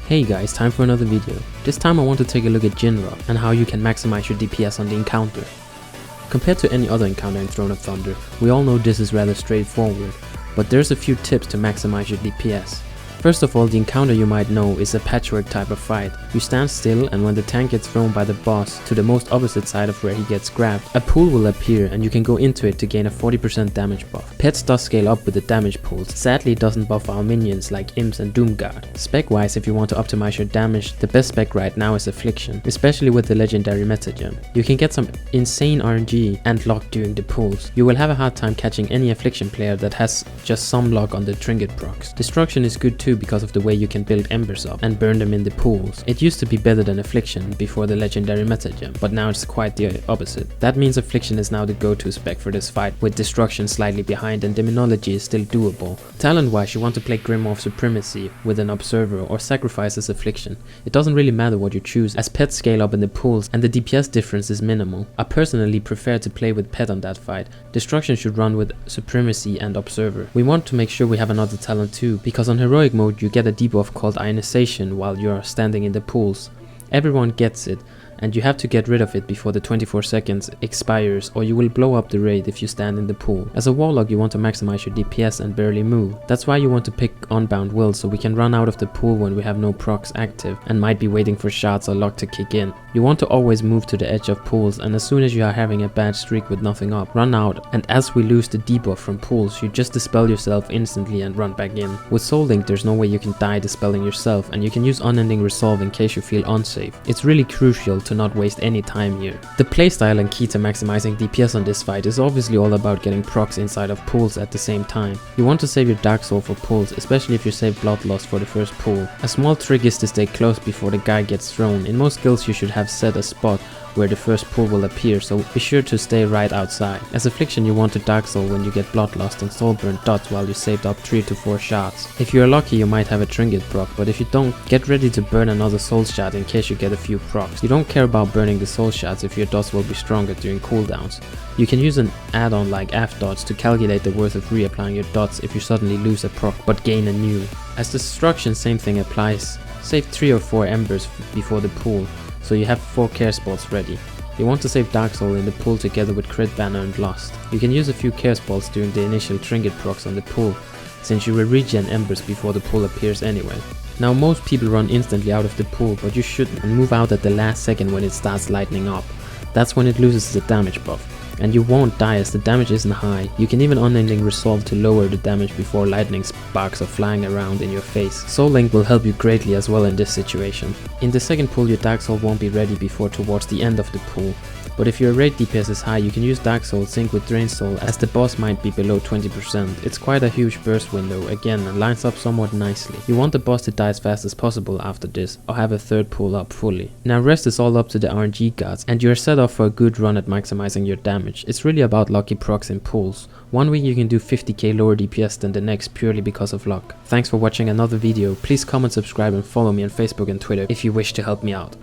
Hey guys, time for another video. This time I want to take a look at Jin'rokh and how you can maximize your DPS on the encounter. Compared to any other encounter in Throne of Thunder, we all know this is rather straightforward, but there's a few tips to maximize your DPS. First of all, the encounter you might know is a patchwork type of fight. You stand still, and when the tank gets thrown by the boss to the most opposite side of where he gets grabbed, a pool will appear and you can go into it to gain a 40% damage buff. Pets does scale up with the damage pools. Sadly, it doesn't buff our minions like Imps and Doomguard. Spec wise, if you want to optimize your damage, the best spec right now is Affliction, especially with the legendary meta gem. You can get some insane RNG and luck during the pools. You will have a hard time catching any Affliction player that has just some luck on the trinket procs. Destruction is good too because of the way you can build embers up and burn them in the pools. It used to be better than Affliction before the legendary meta gem, but now it's quite the opposite. That means Affliction is now the go-to spec for this fight, with Destruction slightly behind and Demonology is still doable. Talent wise, you want to play Grimoire Supremacy with an Observer or sacrifice as Affliction. It doesn't really matter what you choose, as pets scale up in the pools and the DPS difference is minimal. I personally prefer to play with pet on that fight. Destruction should run with Supremacy and Observer. We want to make sure we have another talent too, because on heroic mode you get a debuff called Ionization while you are standing in the pools. Everyone gets it, and you have to get rid of it before the 24 seconds expires, or you will blow up the raid if you stand in the pool. As a warlock, you want to maximize your DPS and barely move. That's why you want to pick Unbound Will, so we can run out of the pool when we have no procs active and might be waiting for shots or luck to kick in. You want to always move to the edge of pools, and as soon as you are having a bad streak with nothing up, run out, and as we lose the debuff from pools, you just dispel yourself instantly and run back in. With Soul Link, there's no way you can die dispelling yourself, and you can use Unending Resolve in case you feel unsafe. It's really crucial to not waste any time here. The playstyle and key to maximizing DPS on this fight is obviously all about getting procs inside of pools at the same time. You want to save your Dark Soul for pools, especially if you save Bloodlust for the first pool. A small trick is to stay close before the guy gets thrown. In most guilds you should have set a spot where the first pool will appear, so be sure to stay right outside. As Affliction, you want to Dark Soul when you get Bloodlust and Soulburn dots while you saved up 3 to 4 shots. If you are lucky, you might have a Trinket proc, but if you don't, get ready to burn another Soul shot in case you get a few procs. You don't care about burning the Soul shots if your dots will be stronger during cooldowns. You can use an add-on like AF dots to calculate the worth of reapplying your dots if you suddenly lose a proc but gain a new. As Destruction, same thing applies. Save 3 or 4 embers before the pool, so you have 4 care spots ready. You want to save Dark Soul in the pool together with Crit Banner and Lust. You can use a few care spots during the initial trinket procs on the pool, since you will regen embers before the pool appears anyway. Now most people run instantly out of the pool, but you shouldn't, and move out at the last second when it starts lightening up. That's when it loses the damage buff. And you won't die as the damage isn't high. You can even Unending Resolve to lower the damage before lightning sparks are flying around in your face. Soul Link will help you greatly as well in this situation. In the second pool, your Dark Soul won't be ready before towards the end of the pool. But if your raid DPS is high, you can use Dark Soul sync with Drain Soul, as the boss might be below 20%. It's quite a huge burst window again and lines up somewhat nicely. You want the boss to die as fast as possible after this, or have a third pool up fully. Now rest is all up to the RNG gods, and you're set off for a good run at maximizing your damage. It's really about lucky procs in pools. One week you can do 50k lower DPS than the next purely because of luck. Thanks for watching another video. Please comment, subscribe and follow me on Facebook and Twitter if you wish to help me out.